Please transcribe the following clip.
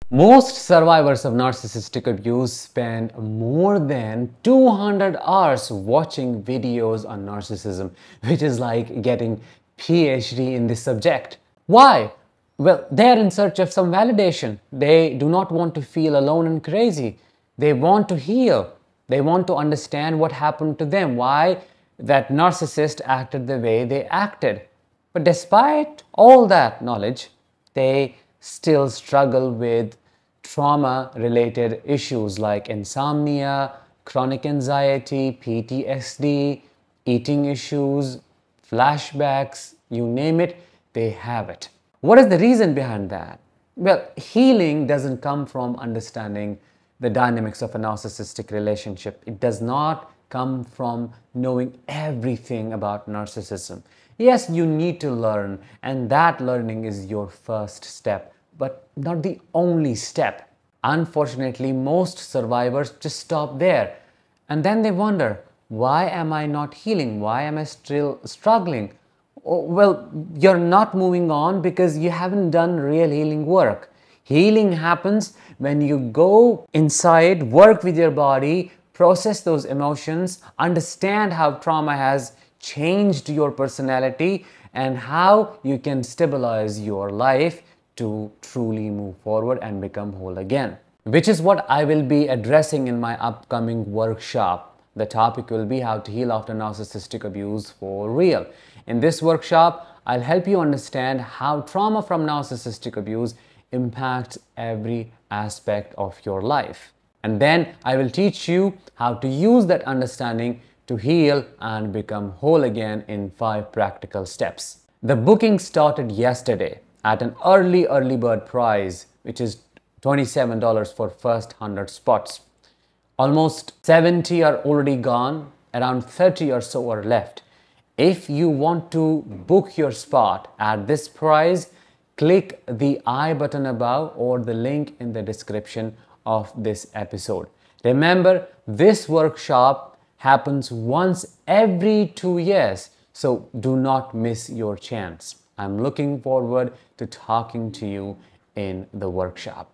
Most survivors of narcissistic abuse spend more than 200 hours watching videos on narcissism, which is like getting PhD in this subject. Why? Well, they're in search of some validation. They do not want to feel alone and crazy. They want to heal. They want to understand what happened to them, why that narcissist acted the way they acted. But despite all that knowledge, they still struggle with trauma-related issues like insomnia, chronic anxiety, PTSD, eating issues, flashbacks, you name it, they have it. What is the reason behind that? Well, healing doesn't come from understanding the dynamics of a narcissistic relationship. It does not come from knowing everything about narcissism. Yes, you need to learn, and that learning is your first step, but not the only step. Unfortunately, most survivors just stop there, and then they wonder, why am I not healing? Why am I still struggling? Oh, well, you're not moving on because you haven't done real healing work. Healing happens when you go inside, work with your body, process those emotions, understand how trauma has changed your personality, and how you can stabilize your life to truly move forward and become whole again. Which is what I will be addressing in my upcoming workshop. The topic will be how to heal after narcissistic abuse for real. In this workshop, I'll help you understand how trauma from narcissistic abuse impacts every aspect of your life. And then I will teach you how to use that understanding to heal and become whole again in 5 practical steps. The booking started yesterday at an early bird price, which is $27 for first 100 spots. Almost 70 are already gone, around 30 or so are left. If you want to book your spot at this price, click the I button above or the link in the description of this episode. Remember, this workshop happens once every 2 years, so do not miss your chance. I'm looking forward to talking to you in the workshop.